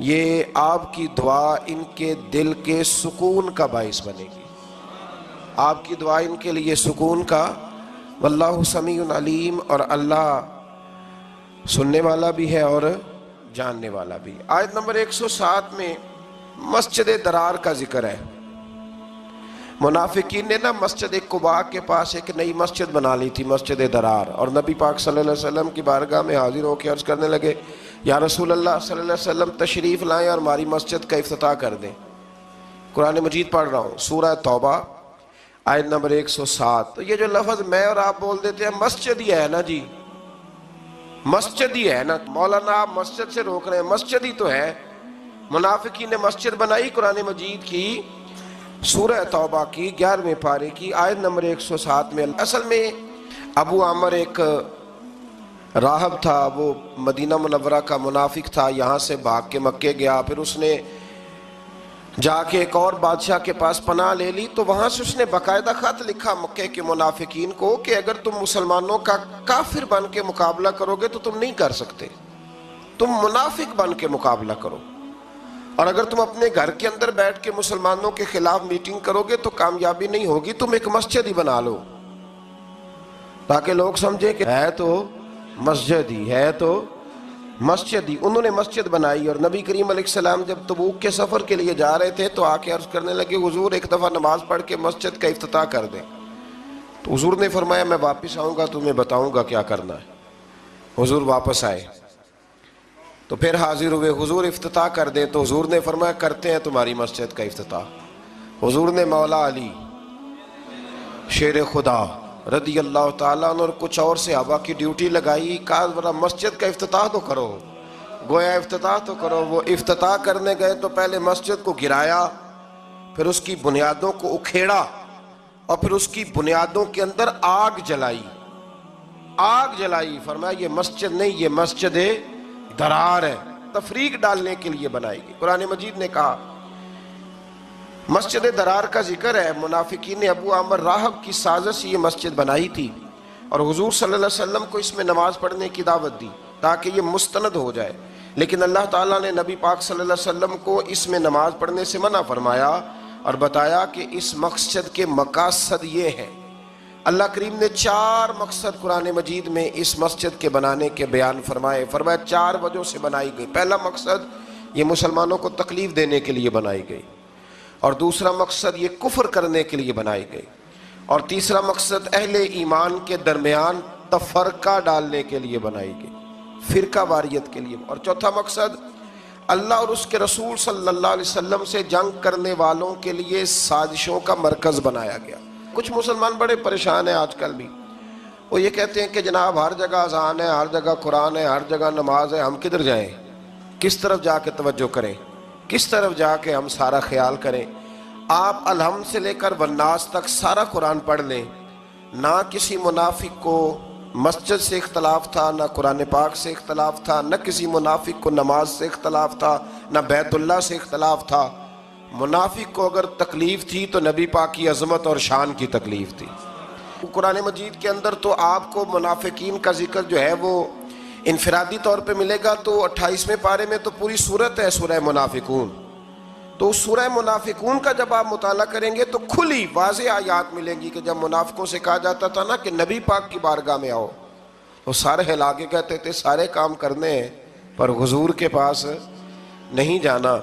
یہ آپ کی دعا ان کے دل کے سکون کا باعث بنے گی. آپ کی دعا ان کے لیے سکون کا. واللہ سمیع علیم، اور اللہ سننے والا بھی ہے اور جاننے والا بھی. آیت نمبر 107 میں مسجد درار کا ذکر ہے. منافقین نے مسجد قباء کے پاس ایک نئی مسجد بنا لی تھی، مسجد درار، اور نبی پاک صلی اللہ علیہ وسلم کی بارگاہ میں حاضر ہو کے عرض کرنے لگے، یا رسول اللہ صلی اللہ علیہ وسلم تشریف لائیں اور ہماری مسجد کا افتتاح کر دیں. قرآن مجید پڑھ رہا ہوں، سورہ توبہ آیت نمبر 107. تو یہ جو لفظ میں اور آپ بول دیتے ہیں مسجد ہی ہے نا جی، مسجد ہی ہے نا، مولانا آپ مسجد سے روک رہے ہیں، مسجد ہی تو ہے. منافقین نے مسجد بنائی قرآن مجید کی سورہ توبہ کی 11ویں پارے کی آیت نمبر 107 میں. اصل میں ابو عامر ایک راہب تھا، وہ مدینہ منورہ کا منافق تھا، یہاں سے بھاگ کے مکے گیا، پھر اس نے جا کے ایک اور بادشاہ کے پاس پناہ لے لی. تو وہاں سے اس نے باقاعدہ خط لکھا مکے کے منافقین کو کہ اگر تم مسلمانوں کا کافر بن کے مقابلہ کرو گے تو تم نہیں کر سکتے، تم منافق بن کے مقابلہ کرو، اور اگر تم اپنے گھر کے اندر بیٹھ کے مسلمانوں کے خلاف میٹنگ کرو گے تو کامیابی نہیں ہوگی، تم ایک مسجد ہی بنا لو تاکہ لوگ سمجھے کہ ہے تو مسجد ہی ہے، تو مسجد ہی. انہوں نے مسجد بنائی، اور نبی کریم علیہ السلام جب تبوک کے سفر کے لیے جا رہے تھے تو آ کے عرض کرنے لگے، حضور ایک دفعہ نماز پڑھ کے مسجد کا افتتاح کر دیں. تو حضور نے فرمایا میں واپس آؤں گا تمہیں بتاؤں گا کیا کرنا ہے. حضور واپس آئے تو پھر حاضر ہوئے، حضور افتتاح کر دیں. تو حضور نے فرمایا کرتے ہیں تمہاری مسجد کا افتتاح. حضور نے مولا علی شیر خدا رضی اللہ تعالیٰ عنہ اور کچھ اور صحابہ کی ڈیوٹی لگائی، کہا ذرا مسجد کا افتتاح تو کرو، گویا افتتاح تو کرو. وہ افتتاح کرنے گئے تو پہلے مسجد کو گرایا، پھر اس کی بنیادوں کو اکھیڑا، اور پھر اس کی بنیادوں کے اندر آگ جلائی. آگ جلائی، فرمایا یہ مسجد نہیں، یہ مسجد درار ہے، تفریق ڈالنے کے لیے بنائی گئی. قرآن مجید نے کہا مسجد درار کا ذکر ہے. منافقین نے ابو عامر راہب کی سازش یہ مسجد بنائی تھی، اور حضور صلی اللہ علیہ وسلم کو اس میں نماز پڑھنے کی دعوت دی تاکہ یہ مستند ہو جائے. لیکن اللہ تعالیٰ نے نبی پاک صلی اللہ علیہ وسلم کو اس میں نماز پڑھنے سے منع فرمایا اور بتایا کہ اس مقصد کے مقاصد یہ ہیں. اللہ کریم نے 4 مقصد قرآن مجید میں اس مسجد کے بنانے کے بیان فرمائے. فرمایا 4 وجہ سے بنائی گئی. پہلا مقصد یہ مسلمانوں کو تکلیف دینے کے لیے بنائی گئی، اور دوسرا مقصد یہ کفر کرنے کے لیے بنائی گئی، اور تیسرا مقصد اہل ایمان کے درمیان تفرقہ ڈالنے کے لیے بنائی گئی، فرقہ واریت کے لیے، اور چوتھا مقصد اللہ اور اس کے رسول صلی اللہ علیہ وسلم سے جنگ کرنے والوں کے لیے سازشوں کا مرکز بنایا گیا. کچھ مسلمان بڑے پریشان ہیں آج کل بھی، وہ یہ کہتے ہیں کہ جناب ہر جگہ اذان ہے، ہر جگہ قرآن ہے، ہر جگہ نماز ہے، ہم کدھر جائیں، کس طرف جا کے توجہ کریں، کس طرف جا کے ہم سارا خیال کریں. آپ الحمد سے لے کر والناس تک سارا قرآن پڑھ لیں. نہ کسی منافق کو مسجد سے اختلاف تھا، نہ قرآن پاک سے اختلاف تھا، نہ کسی منافق کو نماز سے اختلاف تھا، نہ بیت اللہ سے اختلاف تھا. منافق کو اگر تکلیف تھی تو نبی پاک کی عظمت اور شان کی تکلیف تھی. قرآن مجید کے اندر تو آپ کو منافقین کا ذکر جو ہے وہ انفرادی طور پہ ملے گا. تو 28ویں پارے میں تو پوری سورت ہے سورہ منافقون. تو سورہ منافقون کا جب آپ مطالعہ کریں گے تو کھلی واضح آیات ملیں گی کہ جب منافقوں سے کہا جاتا تھا نا کہ نبی پاک کی بارگاہ میں آؤ، تو سارے ہلا کے کہتے تھے سارے کام کرنے ہیں پر حضور کے پاس نہیں جانا.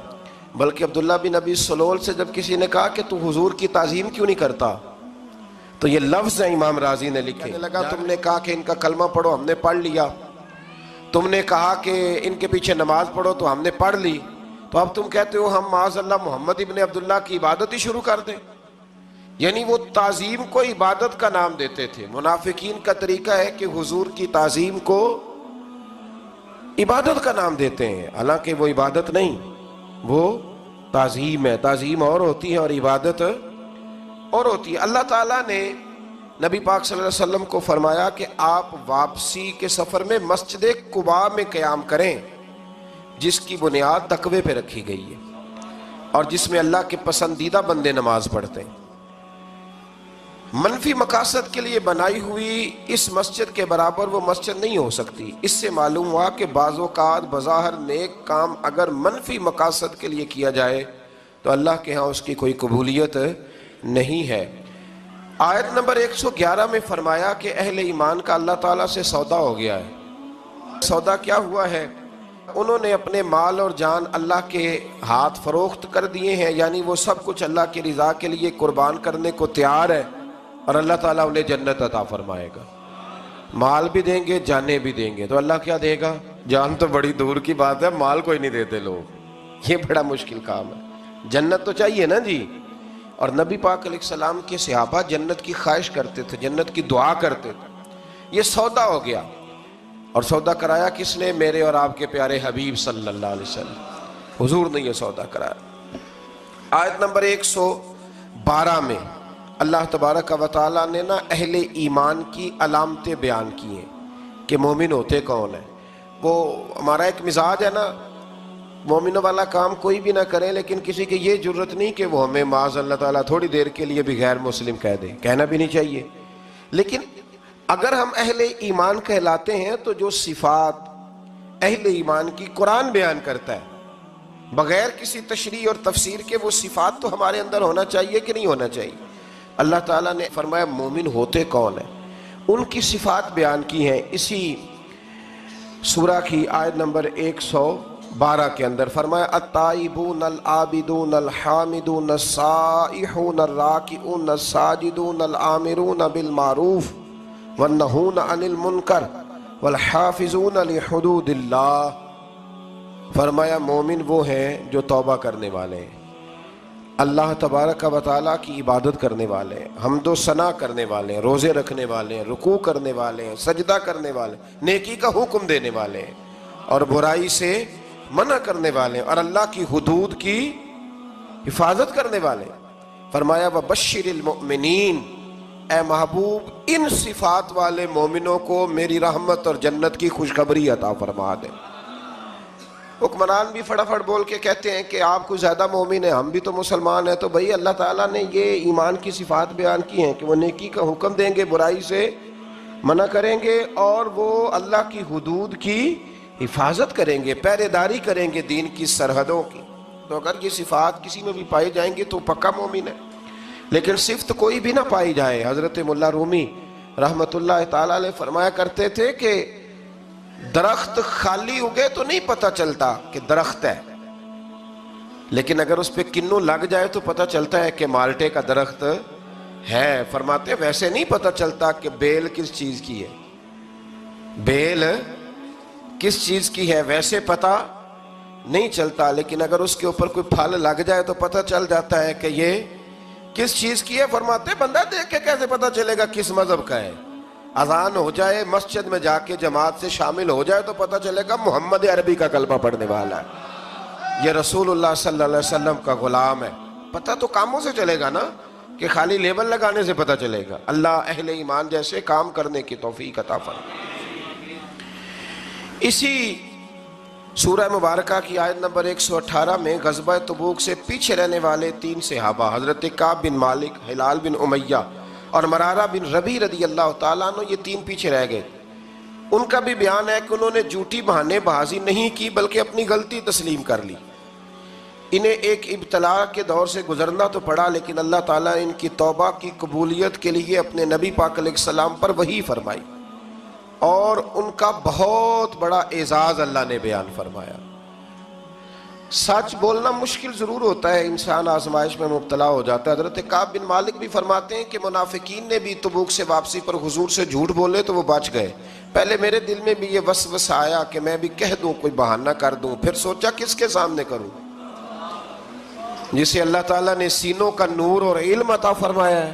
بلکہ عبداللہ بن ابی سلول سے جب کسی نے کہا کہ تو حضور کی تعظیم کیوں نہیں کرتا، تو یہ لفظ ہیں امام رازی نے لکھے. لگا تم نے کہا کہ ان کا کلمہ پڑھو، ہم نے پڑھ لیا. تم نے کہا کہ ان کے پیچھے نماز پڑھو تو ہم نے پڑھ لی. تو اب تم کہتے ہو ہم معاذ اللہ محمد ابن عبداللہ کی عبادت ہی شروع کر دیں. یعنی وہ تعظیم کو عبادت کا نام دیتے تھے. منافقین کا طریقہ ہے کہ حضور کی تعظیم کو عبادت کا نام دیتے ہیں، حالانکہ وہ عبادت نہیں، وہ تعظیم ہے. تعظیم اور ہوتی ہے اور عبادت اور ہوتی ہے. اللہ تعالیٰ نے نبی پاک صلی اللہ علیہ وسلم کو فرمایا کہ آپ واپسی کے سفر میں مسجد قباء میں قیام کریں، جس کی بنیاد تقوی پہ رکھی گئی ہے اور جس میں اللہ کے پسندیدہ بندے نماز پڑھتے ہیں. منفی مقاصد کے لیے بنائی ہوئی اس مسجد کے برابر وہ مسجد نہیں ہو سکتی۔ اس سے معلوم ہوا کہ بعض اوقات بظاہر نیک کام اگر منفی مقاصد کے لیے کیا جائے تو اللہ کے ہاں اس کی کوئی قبولیت نہیں ہے۔ آیت نمبر 111 میں فرمایا کہ اہل ایمان کا اللہ تعالیٰ سے سودا ہو گیا ہے۔ سودا کیا ہوا ہے؟ انہوں نے اپنے مال اور جان اللہ کے ہاتھ فروخت کر دیے ہیں، یعنی وہ سب کچھ اللہ کی رضا کے لیے قربان کرنے کو تیار ہے، اور اللہ تعالیٰ انہیں جنت عطا فرمائے گا۔ مال بھی دیں گے، جانیں بھی دیں گے۔ تو اللہ کیا دے گا؟ جان تو بڑی دور کی بات ہے، مال کوئی نہیں دیتے لوگ، یہ بڑا مشکل کام ہے۔ جنت تو چاہیے نا جی۔ اور نبی پاک علیہ السلام کے صحابہ جنت کی خواہش کرتے تھے، جنت کی دعا کرتے تھے۔ یہ سودا ہو گیا، اور سودا کرایا کس نے؟ میرے اور آپ کے پیارے حبیب صلی اللہ علیہ وسلم، حضور نے یہ سودا کرایا۔ آیت نمبر 112 میں اللہ تبارک و تعالیٰ نے نا اہل ایمان کی علامتیں بیان کی ہیں کہ مومن ہوتے کون ہیں۔ وہ ہمارا ایک مزاج ہے نا، مومنوں والا کام کوئی بھی نہ کرے، لیکن کسی کی یہ جرت نہیں کہ وہ ہمیں معاذ اللہ تعالیٰ تھوڑی دیر کے لیے بھی غیر مسلم کہہ دے، کہنا بھی نہیں چاہیے۔ لیکن اگر ہم اہل ایمان کہلاتے ہیں تو جو صفات اہل ایمان کی قرآن بیان کرتا ہے بغیر کسی تشریح اور تفسیر کے، وہ صفات تو ہمارے اندر ہونا چاہیے کہ نہیں ہونا چاہیے؟ اللہ تعالیٰ نے فرمایا مومن ہوتے کون ہیں، ان کی صفات بیان کی ہیں اسی سورہ کی آیت نمبر 112 کے اندر۔ فرمایا التائبون العابدون الحامدون السائحون الراکعون الساجدون الآمرون بالمعروف والنہون عن المنکر والحافظون لحدود اللہ۔ فرمایا مومن وہ ہیں جو توبہ کرنے والے ہیں، اللہ تبارک و تعالیٰ کی عبادت کرنے والے ہیں، حمد و ثنا کرنے والے ہیں، روزے رکھنے والے ہیں، رکوع کرنے والے ہیں، سجدہ کرنے والے ہیں، نیکی کا حکم دینے والے ہیں، اور برائی سے منع کرنے والے ہیں، اور اللہ کی حدود کی حفاظت کرنے والے ہیں۔ فرمایا وَبَشِّرِ الْمُؤْمِنِينَ، اے محبوب ان صفات والے مومنوں کو میری رحمت اور جنت کی خوشخبری عطا فرما دے۔ حکمران بھی فٹافٹ بول کے کہتے ہیں کہ آپ کو زیادہ مومن ہیں، ہم بھی تو مسلمان ہیں۔ تو بھئی اللہ تعالیٰ نے یہ ایمان کی صفات بیان کی ہیں کہ وہ نیکی کا حکم دیں گے، برائی سے منع کریں گے، اور وہ اللہ کی حدود کی حفاظت کریں گے، پہرے داری کریں گے دین کی سرحدوں کی۔ تو اگر یہ صفات کسی میں بھی پائی جائیں گی تو پکا مومن ہے۔ لیکن صفت کوئی بھی نہ پائی جائے۔ حضرت مولا رومی رحمت اللہ تعالیٰ علیہ فرمایا کرتے تھے کہ درخت خالی اگے تو نہیں پتہ چلتا کہ درخت ہے، لیکن اگر اس پہ کنوں لگ جائے تو پتہ چلتا ہے کہ مالٹے کا درخت ہے۔ فرماتے ہیں ویسے نہیں پتہ چلتا کہ بیل کس چیز کی ہے، بیل کس چیز کی ہے ویسے پتہ نہیں چلتا، لیکن اگر اس کے اوپر کوئی پھل لگ جائے تو پتہ چل جاتا ہے کہ یہ کس چیز کی ہے۔ فرماتے ہیں بندہ دیکھ کے کیسے پتہ چلے گا کس مذہب کا ہے؟ اذان ہو جائے، مسجد میں جا کے جماعت سے شامل ہو جائے تو پتہ چلے گا محمد عربی کا کلمہ پڑھنے والا ہے، یہ رسول اللہ صلی اللہ علیہ وسلم کا غلام ہے۔ پتہ تو کاموں سے چلے گا نا، کہ خالی لیبل لگانے سے پتہ چلے گا۔ اللہ اہل ایمان جیسے کام کرنے کی توفیق عطا فرمائے۔ اسی سورہ مبارکہ کی آیت نمبر 118 میں غزوہ تبوک سے پیچھے رہنے والے 3 صحابہ حضرت کعب بن مالک، ہلال بن امیہ اور مرارہ بن ربیع رضی اللہ تعالیٰ عنہ، یہ 3 پیچھے رہ گئے۔ ان کا بھی بیان ہے کہ انہوں نے جھوٹی بہانے بازی نہیں کی بلکہ اپنی غلطی تسلیم کر لی۔ انہیں ایک ابتلا کے دور سے گزرنا تو پڑا، لیکن اللہ تعالیٰ نے ان کی توبہ کی قبولیت کے لیے اپنے نبی پاک علیہ السلام پر وحی فرمائی، اور ان کا بہت بڑا اعزاز اللہ نے بیان فرمایا۔ سچ بولنا مشکل ضرور ہوتا ہے، انسان آزمائش میں مبتلا ہو جاتا ہے۔ حضرت کعب بن مالک بھی فرماتے ہیں کہ منافقین نے بھی تبوک سے واپسی پر حضور سے جھوٹ بولے تو وہ بچ گئے۔ پہلے میرے دل میں بھی یہ وسوسہ آیا کہ میں بھی کہہ دوں، کوئی بہانہ کر دوں، پھر سوچا کس کے سامنے کروں؟ جسے اللہ تعالیٰ نے سینوں کا نور اور علم عطا فرمایا ہے،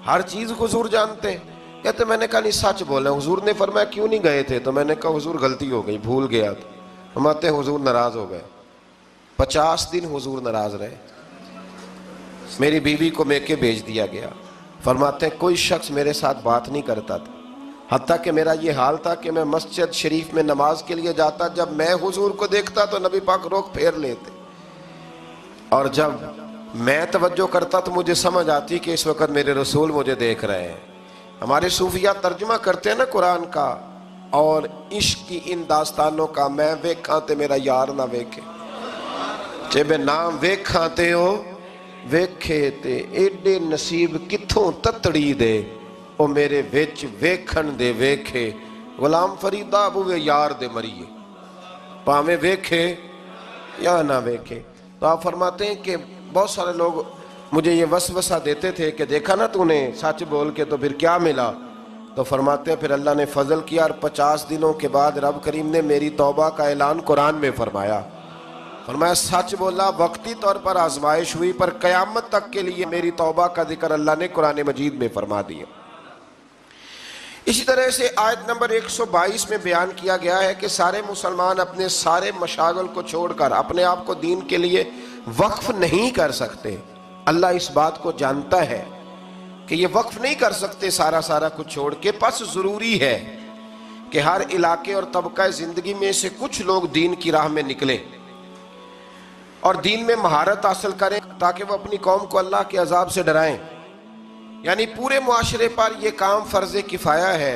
ہر چیز حضور جانتے ہیں۔ کہتے میں نے کہا نہیں سچ بولا۔ حضور نے فرمایا کیوں نہیں گئے تھے؟ تو میں نے کہا حضور غلطی ہو گئی، بھول گیا تھا۔ فرماتے ہیں حضور ناراض ہو گئے، 50 دن حضور ناراض رہے۔ میری بیوی کو میکے بھیج دیا گیا۔ فرماتے ہیں کوئی شخص میرے ساتھ بات نہیں کرتا تھا، حتیٰ کہ میرا یہ حال تھا کہ میں مسجد شریف میں نماز کے لیے جاتا، جب میں حضور کو دیکھتا تو نبی پاک روک پھیر لیتے، اور جب میں توجہ کرتا تو مجھے سمجھ آتی کہ اس وقت میرے رسول مجھے دیکھ رہے ہیں. ہمارے صوفیہ ترجمہ کرتے ہیں نا قرآن کا اور عشق کی ان داستانوں کا. میں ویکھاں تے میرا یار نہ ویکھے, جے میں نام ویکھاں تے ہو ویکھے تے ایڈے نصیب کتھوں تتڑی دے او میرے وچ ویکھن دے ویکھے. غلام فریدہ بوے یار دے مریے پاویں ویکھے یا نہ ویکھے. تو آپ فرماتے ہیں کہ بہت سارے لوگ مجھے یہ وسوسہ دیتے تھے کہ دیکھا نا تو نے سچ بول کے تو پھر کیا ملا. تو فرماتے ہیں پھر اللہ نے فضل کیا اور 50 دنوں کے بعد رب کریم نے میری توبہ کا اعلان قرآن میں فرمایا. فرمایا سچ بولا, وقتی طور پر آزمائش ہوئی, پر قیامت تک کے لیے میری توبہ کا ذکر اللہ نے قرآن مجید میں فرما دیا. اسی طرح سے آیت نمبر 122 میں بیان کیا گیا ہے کہ سارے مسلمان اپنے سارے مشاغل کو چھوڑ کر اپنے آپ کو دین کے لیے وقف نہیں کر سکتے. اللہ اس بات کو جانتا ہے کہ یہ وقف نہیں کر سکتے سارا کچھ چھوڑ کے. پس ضروری ہے کہ ہر علاقے اور طبقہ زندگی میں سے کچھ لوگ دین کی راہ میں نکلیں اور دین میں مہارت حاصل کریں تاکہ وہ اپنی قوم کو اللہ کے عذاب سے ڈرائیں. یعنی پورے معاشرے پر یہ کام فرض کفایہ ہے